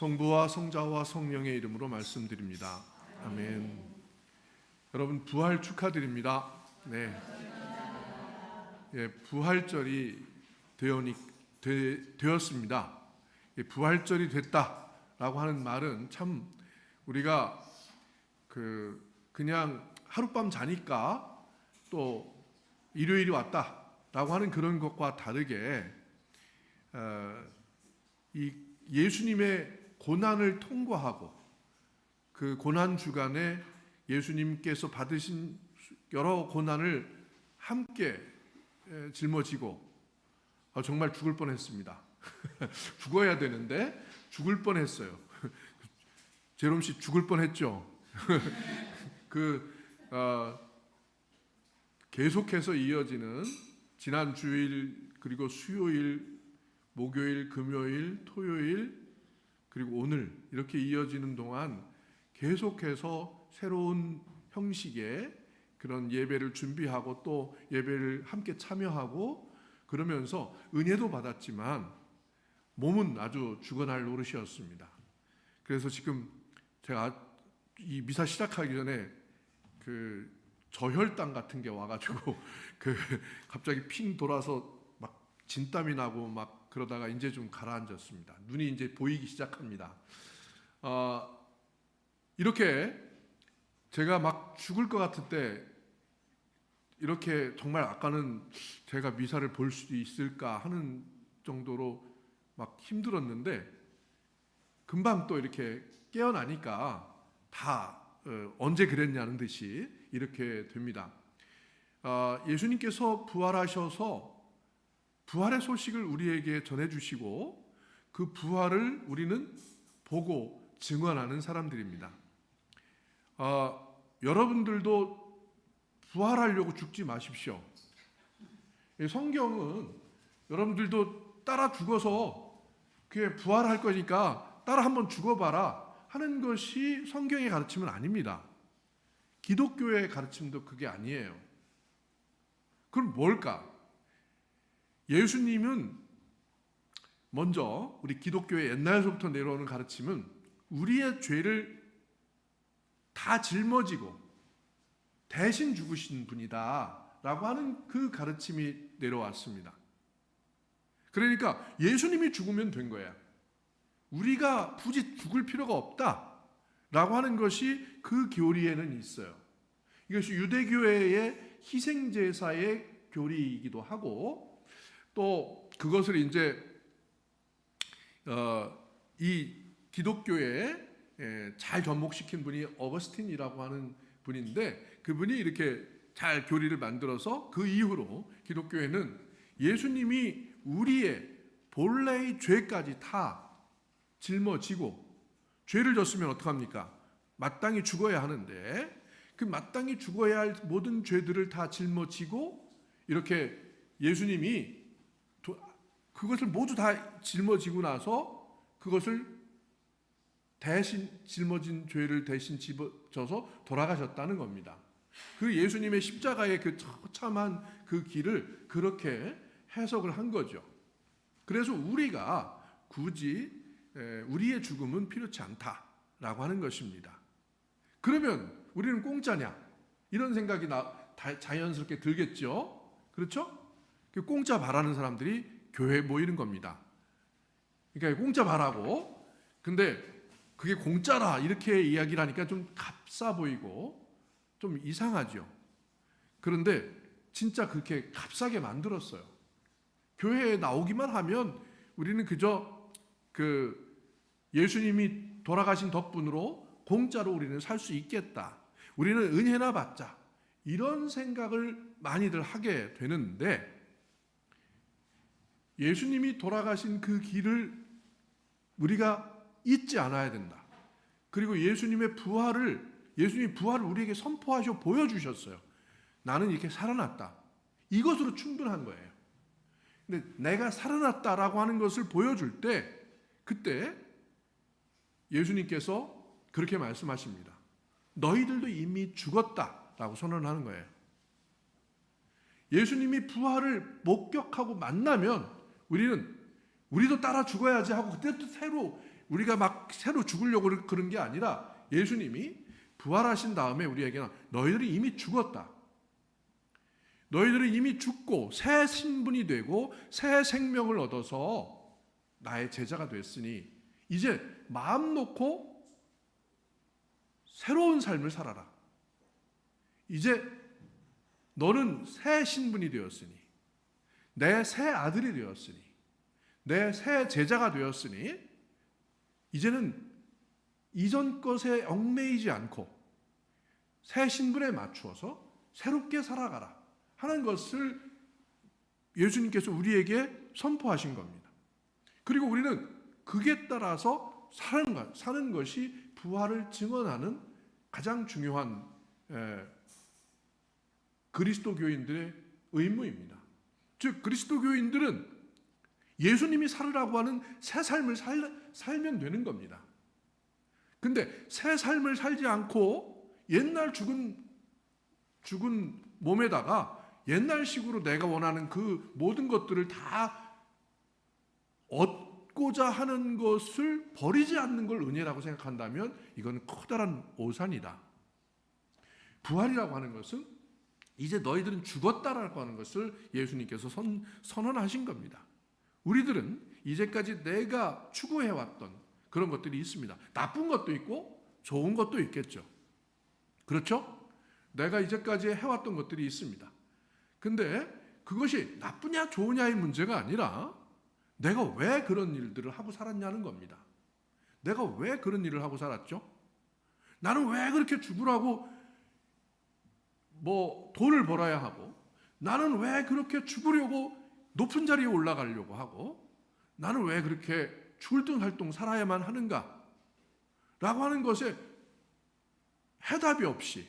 성부와 성자와 성령의 이름으로 말씀드립니다. 아멘. 여러분 부활 축하드립니다. 네. 부활절이 되었습니다. 부활절이 됐다라고 하는 말은 참 우리가 그냥 하룻밤 자니까 또 일요일이 왔다라고 하는 그런 것과 다르게 이 예수님의 고난을 통과하고 그 고난 주간에 예수님께서 받으신 여러 고난을 함께 짊어지고 정말 죽을 뻔했습니다. 죽어야 되는데 죽을 뻔했어요. 제롬 씨 죽을 뻔했죠. 계속해서 이어지는 지난 주일 그리고 수요일, 목요일, 금요일, 토요일 그리고 오늘 이렇게 이어지는 동안 계속해서 새로운 형식의 그런 예배를 준비하고 또 예배를 함께 참여하고 그러면서 은혜도 받았지만 몸은 아주 죽어날 노릇이었습니다. 그래서 지금 제가 이 미사 시작하기 전에 저혈당 같은 게 와가지고 갑자기 핑 돌아서 막 진땀이 나고 막 그러다가 이제 좀 가라앉았습니다. 눈이 이제 보이기 시작합니다. 이렇게 제가 막 죽을 것 같을 때 이렇게 정말 아까는 제가 미사를 볼 수 있을까 하는 정도로 막 힘들었는데 금방 또 이렇게 깨어나니까 다 언제 그랬냐는 듯이 이렇게 됩니다. 예수님께서 부활하셔서 부활의 소식을 우리에게 전해주시고 그 부활을 우리는 보고 증언하는 사람들입니다. 여러분들도 부활하려고 죽지 마십시오. 성경은 여러분들도 따라 죽어서 그게 부활할 거니까 따라 한번 죽어봐라 하는 것이 성경의 가르침은 아닙니다. 기독교의 가르침도 그게 아니에요. 그럼 뭘까? 예수님은 먼저 우리 기독교의 옛날서부터 내려오는 가르침은 우리의 죄를 다 짊어지고 대신 죽으신 분이다 라고 하는 그 가르침이 내려왔습니다. 그러니까 예수님이 죽으면 된 거야. 우리가 굳이 죽을 필요가 없다 라고 하는 것이 그 교리에는 있어요. 이것이 유대교회의 희생제사의 교리이기도 하고 또 그것을 이제 이 기독교에 잘 접목시킨 분이 어거스틴이라고 하는 분인데 그분이 이렇게 잘 교리를 만들어서 그 이후로 기독교회는 예수님이 우리의 본래의 죄까지 다 짊어지고 죄를 졌으면 어떡합니까? 마땅히 죽어야 하는데 그 마땅히 죽어야 할 모든 죄들을 다 짊어지고 이렇게 예수님이 그것을 모두 다 짊어지고 나서 그것을 대신 짊어진 죄를 대신 집어져서 돌아가셨다는 겁니다. 그 예수님의 십자가의 그 처참한 그 길을 그렇게 해석을 한 거죠. 그래서 우리가 굳이 우리의 죽음은 필요치 않다라고 하는 것입니다. 그러면 우리는 공짜냐? 이런 생각이 자연스럽게 들겠죠. 그렇죠? 공짜 바라는 사람들이 교회에 모이는 겁니다. 그러니까 공짜 바라고 근데 그게 공짜라 이렇게 이야기를 하니까 좀 값싸 보이고 좀 이상하죠. 그런데 진짜 그렇게 값싸게 만들었어요. 교회에 나오기만 하면 우리는 그저 예수님이 돌아가신 덕분으로 공짜로 우리는 살 수 있겠다. 우리는 은혜나 받자. 이런 생각을 많이들 하게 되는데 예수님이 돌아가신 그 길을 우리가 잊지 않아야 된다. 그리고 예수님이 부활을 우리에게 선포하셔 보여주셨어요. 나는 이렇게 살아났다. 이것으로 충분한 거예요. 근데 내가 살아났다라고 하는 것을 보여줄 때 그때 예수님께서 그렇게 말씀하십니다. 너희들도 이미 죽었다라고 선언하는 거예요. 예수님이 부활을 목격하고 만나면 우리도 따라 죽어야지 하고 그때부터 새로 우리가 막 새로 죽으려고 그런 게 아니라 예수님이 부활하신 다음에 우리에게는 너희들이 이미 죽었다. 너희들은 이미 죽고 새 신분이 되고 새 생명을 얻어서 나의 제자가 됐으니 이제 마음 놓고 새로운 삶을 살아라. 이제 너는 새 신분이 되었으니, 내 새 아들이 되었으니, 내 새 제자가 되었으니 이제는 이전 것에 얽매이지 않고 새 신분에 맞추어서 새롭게 살아가라 하는 것을 예수님께서 우리에게 선포하신 겁니다. 그리고 우리는 그게 따라서 사는 것이 부활을 증언하는 가장 중요한 그리스도교인들의 의무입니다. 즉 그리스도교인들은 예수님이 살으라고 하는 새 삶을 살면 되는 겁니다. 근데 새 삶을 살지 않고 옛날 죽은 몸에다가 옛날식으로 내가 원하는 그 모든 것들을 다 얻고자 하는 것을 버리지 않는 걸 은혜라고 생각한다면 이건 커다란 오산이다. 부활이라고 하는 것은 이제 너희들은 죽었다라고 하는 것을 예수님께서 선언하신 겁니다. 우리들은 이제까지 내가 추구해왔던 그런 것들이 있습니다. 나쁜 것도 있고 좋은 것도 있겠죠. 그렇죠? 내가 이제까지 해왔던 것들이 있습니다. 근데 그것이 나쁘냐 좋으냐의 문제가 아니라 내가 왜 그런 일들을 하고 살았냐는 겁니다. 내가 왜 그런 일을 하고 살았죠? 나는 왜 그렇게 죽으라고 돈을 벌어야 하고, 나는 왜 그렇게 죽으려고 높은 자리에 올라가려고 하고, 나는 왜 그렇게 출등활동 살아야만 하는가? 라고 하는 것에 해답이 없이,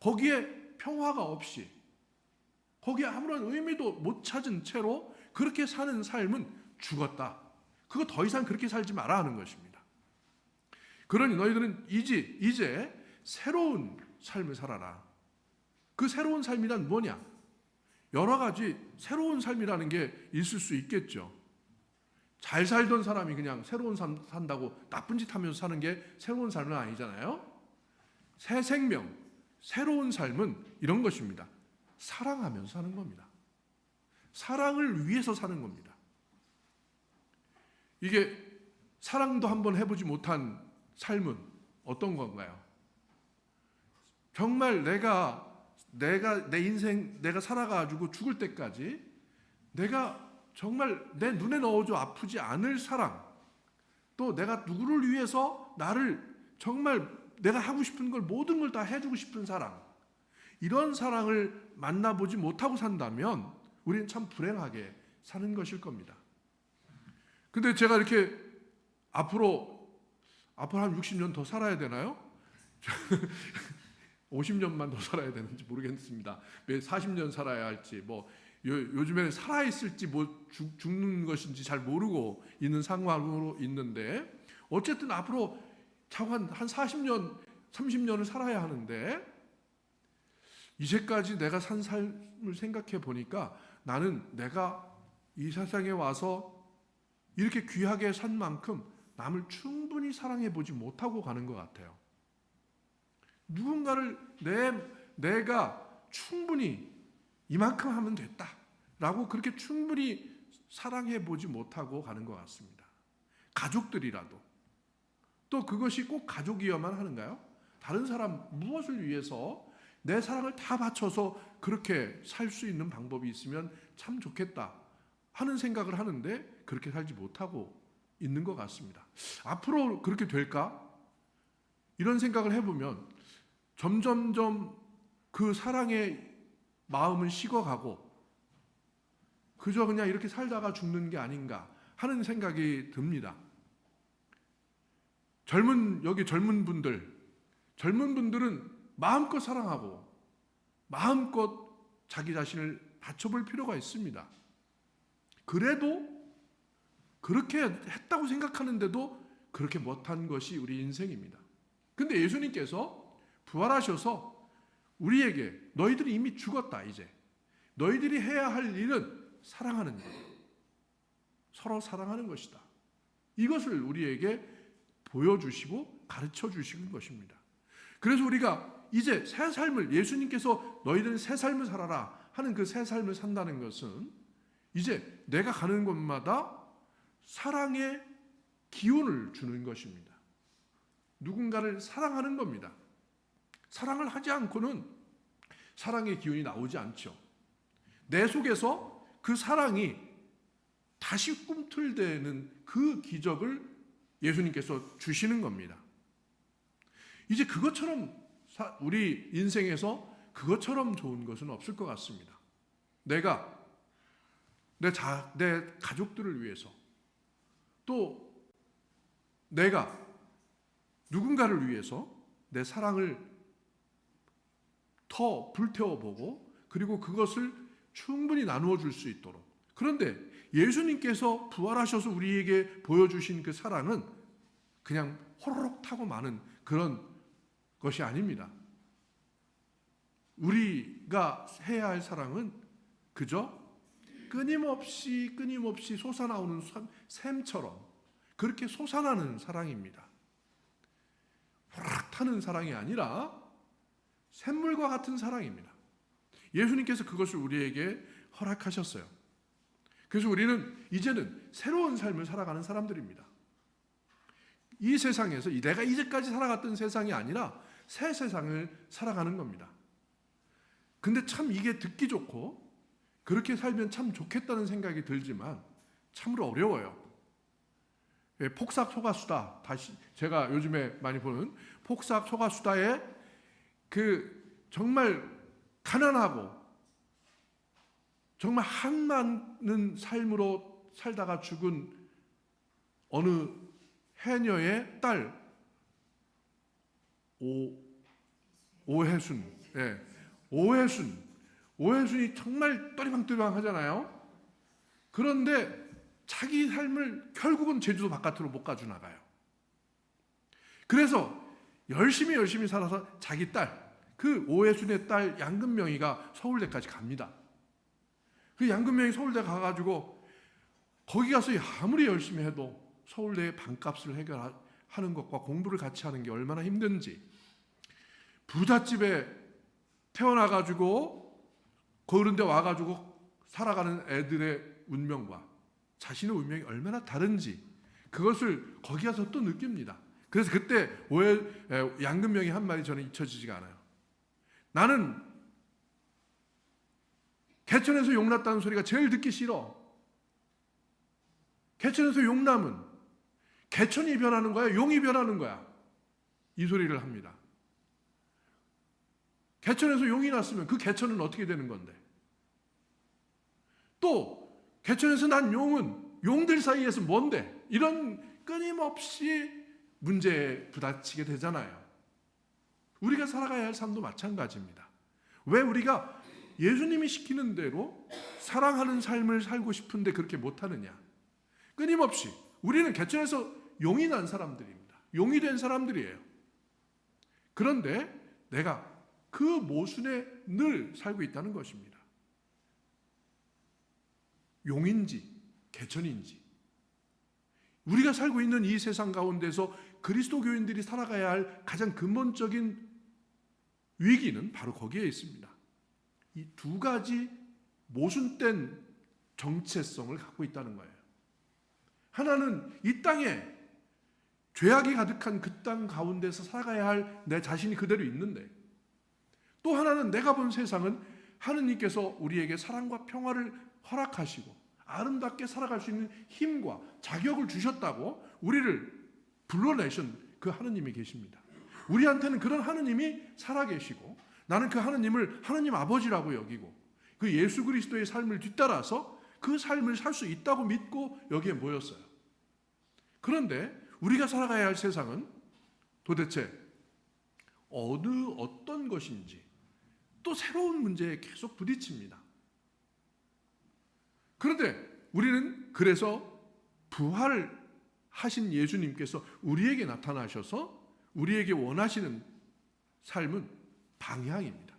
거기에 평화가 없이, 거기에 아무런 의미도 못 찾은 채로 그렇게 사는 삶은 죽었다. 그거 더 이상 그렇게 살지 마라 하는 것입니다. 그러니 너희들은 이제 새로운 삶을 살아라. 그 새로운 삶이란 뭐냐? 여러 가지 새로운 삶이라는 게 있을 수 있겠죠. 잘 살던 사람이 그냥 새로운 삶 산다고 나쁜 짓 하면서 사는 게 새로운 삶은 아니잖아요. 새 생명, 새로운 삶은 이런 것입니다. 사랑하면서 사는 겁니다. 사랑을 위해서 사는 겁니다. 이게 사랑도 한번 해보지 못한 삶은 어떤 건가요? 정말 내가 내 인생 내가 살아가지고 죽을 때까지 내가 정말 내 눈에 넣어줘 아프지 않을 사랑, 또 내가 누구를 위해서 나를 정말 내가 하고 싶은 걸 모든 걸 다 해주고 싶은 사랑, 이런 사랑을 만나보지 못하고 산다면 우리는 참 불행하게 사는 것일 겁니다. 근데 제가 이렇게 앞으로 한 60년 더 살아야 되나요? 50년만 더 살아야 되는지 모르겠습니다. 왜 40년 살아야 할지, 요즘에는 살아있을지 죽는 것인지 잘 모르고 있는 상황으로 있는데, 어쨌든 앞으로 한 40년, 30년을 살아야 하는데, 이제까지 내가 산 삶을 생각해 보니까 나는 내가 이 세상에 와서 이렇게 귀하게 산 만큼 남을 충분히 사랑해 보지 못하고 가는 것 같아요. 누군가를 내가 충분히 이만큼 하면 됐다라고 그렇게 충분히 사랑해 보지 못하고 가는 것 같습니다. 가족들이라도. 또 그것이 꼭 가족이어야만 하는가요? 다른 사람 무엇을 위해서 내 사랑을 다 바쳐서 그렇게 살 수 있는 방법이 있으면 참 좋겠다 하는 생각을 하는데 그렇게 살지 못하고 있는 것 같습니다. 앞으로 그렇게 될까? 이런 생각을 해보면 점점점 그 사랑의 마음은 식어가고 그저 그냥 이렇게 살다가 죽는 게 아닌가 하는 생각이 듭니다. 젊은 분들은 마음껏 사랑하고 마음껏 자기 자신을 바쳐볼 필요가 있습니다. 그래도 그렇게 했다고 생각하는데도 그렇게 못한 것이 우리 인생입니다. 근데 예수님께서 부활하셔서 우리에게 너희들이 이미 죽었다. 이제 너희들이 해야 할 일은 사랑하는 것, 서로 사랑하는 것이다. 이것을 우리에게 보여주시고 가르쳐 주시는 것입니다. 그래서 우리가 이제 새 삶을, 예수님께서 너희들은 새 삶을 살아라 하는 그 새 삶을 산다는 것은 이제 내가 가는 곳마다 사랑의 기운을 주는 것입니다. 누군가를 사랑하는 겁니다. 사랑을 하지 않고는 사랑의 기운이 나오지 않죠. 내 속에서 그 사랑이 다시 꿈틀대는 그 기적을 예수님께서 주시는 겁니다. 이제 그것처럼 우리 인생에서 그것처럼 좋은 것은 없을 것 같습니다. 내가 내 가족들을 위해서, 또 내가 누군가를 위해서 내 사랑을 더 불태워보고, 그리고 그것을 충분히 나누어 줄 수 있도록. 그런데 예수님께서 부활하셔서 우리에게 보여주신 그 사랑은 그냥 호로록 타고 마는 그런 것이 아닙니다. 우리가 해야 할 사랑은 그저 끊임없이 솟아나오는 샘처럼 그렇게 솟아나는 사랑입니다. 호락 타는 사랑이 아니라 샘물과 같은 사랑입니다. 예수님께서 그것을 우리에게 허락하셨어요. 그래서 우리는 이제는 새로운 삶을 살아가는 사람들입니다. 이 세상에서 내가 이제까지 살아갔던 세상이 아니라 새 세상을 살아가는 겁니다. 근데 참 이게 듣기 좋고 그렇게 살면 참 좋겠다는 생각이 들지만 참으로 어려워요. 폭삭 소가수다, 다시 제가 요즘에 많이 보는 폭삭 소가수다의 그 정말 가난하고 정말 한많은 삶으로 살다가 죽은 어느 해녀의 딸 오해순, 오해순이 정말 또리방또리방 하잖아요. 그런데 자기 삶을 결국은 제주도 바깥으로 못 가져 나가요. 그래서 열심히 살아서 자기 딸, 그 오해순의 딸 양금명이가 서울대까지 갑니다. 그 양금명이 서울대 가가지고 거기 가서 아무리 열심히 해도 서울대의 반값을 해결하는 것과 공부를 같이 하는 게 얼마나 힘든지, 부잣집에 태어나가지고 그런 데 와가지고 살아가는 애들의 운명과 자신의 운명이 얼마나 다른지 그것을 거기 가서 또 느낍니다. 그래서 그때 양금명이 한 말이 저는 잊혀지지가 않아요. 나는 개천에서 용났다는 소리가 제일 듣기 싫어. 개천에서 용남은 개천이 변하는 거야, 용이 변하는 거야. 이 소리를 합니다. 개천에서 용이 났으면 그 개천은 어떻게 되는 건데? 또 개천에서 난 용은 용들 사이에서 뭔데? 이런 끊임없이 문제에 부딪히게 되잖아요. 우리가 살아가야 할 삶도 마찬가지입니다. 왜 우리가 예수님이 시키는 대로 사랑하는 삶을 살고 싶은데 그렇게 못하느냐? 끊임없이 우리는 개천에서 용이 난 사람들입니다. 용이 된 사람들이에요. 그런데 내가 그 모순에 늘 살고 있다는 것입니다. 용인지 개천인지, 우리가 살고 있는 이 세상 가운데서 그리스도교인들이 살아가야 할 가장 근본적인 위기는 바로 거기에 있습니다. 이 두 가지 모순된 정체성을 갖고 있다는 거예요. 하나는 이 땅에 죄악이 가득한 그 땅 가운데서 살아가야 할 내 자신이 그대로 있는데, 또 하나는 내가 본 세상은 하느님께서 우리에게 사랑과 평화를 허락하시고 아름답게 살아갈 수 있는 힘과 자격을 주셨다고 우리를 불러내신 그 하느님이 계십니다. 우리한테는 그런 하느님이 살아계시고, 나는 그 하느님을 하느님 아버지라고 여기고 그 예수 그리스도의 삶을 뒤따라서 그 삶을 살 수 있다고 믿고 여기에 모였어요. 그런데 우리가 살아가야 할 세상은 도대체 어떤 것인지 또 새로운 문제에 계속 부딪힙니다. 그런데 우리는 그래서 부활하신 예수님께서 우리에게 나타나셔서 우리에게 원하시는 삶은 방향입니다.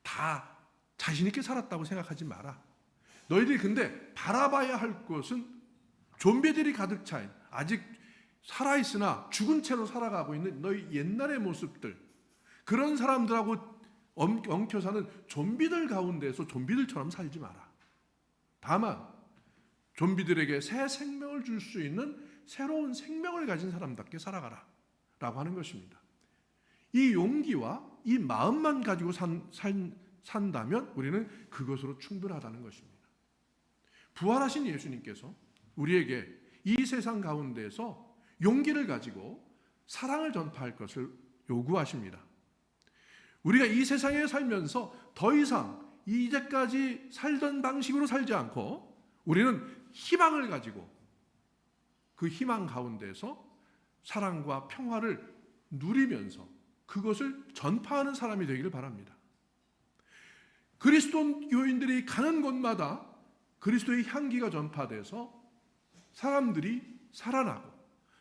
다 자신 있게 살았다고 생각하지 마라. 너희들이 근데 바라봐야 할 것은 좀비들이 가득 차인, 아직 살아있으나 죽은 채로 살아가고 있는 너희 옛날의 모습들, 그런 사람들하고 엉켜 사는 좀비들 가운데서 좀비들처럼 살지 마라. 다만 좀비들에게 새 생명을 줄 수 있는 새로운 생명을 가진 사람답게 살아가라 라고 하는 것입니다. 이 용기와 이 마음만 가지고 산다면 우리는 그것으로 충분하다는 것입니다. 부활하신 예수님께서 우리에게 이 세상 가운데서 용기를 가지고 사랑을 전파할 것을 요구하십니다. 우리가 이 세상에 살면서 더 이상 이제까지 살던 방식으로 살지 않고 우리는 희망을 가지고 그 희망 가운데서 사랑과 평화를 누리면서 그것을 전파하는 사람이 되기를 바랍니다. 그리스도교인들이 가는 곳마다 그리스도의 향기가 전파돼서 사람들이 살아나고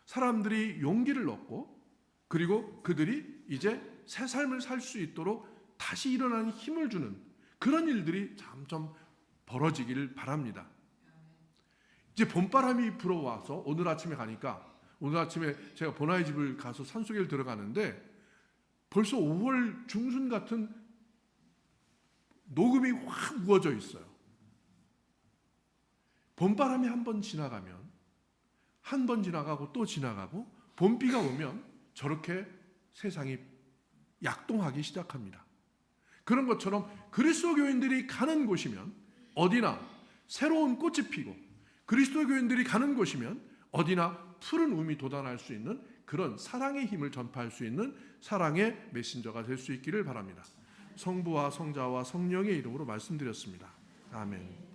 사람들이 용기를 얻고 그리고 그들이 이제 새 삶을 살 수 있도록 다시 일어나는 힘을 주는 그런 일들이 점점 벌어지기를 바랍니다. 이제 봄바람이 불어와서 오늘 아침에 제가 보나의 집을 가서 산속에 들어가는데 벌써 5월 중순 같은 녹음이 확 우거져 있어요. 봄바람이 한 번 지나가면 한 번 지나가고 또 지나가고 봄비가 오면 저렇게 세상이 약동하기 시작합니다. 그런 것처럼 그리스도교인들이 가는 곳이면 어디나 새로운 꽃이 피고 그리스도교인들이 가는 곳이면 어디나 푸른 움이 돋아날 수 있는 그런 사랑의 힘을 전파할 수 있는 사랑의 메신저가 될 수 있기를 바랍니다. 성부와 성자와 성령의 이름으로 말씀드렸습니다. 아멘.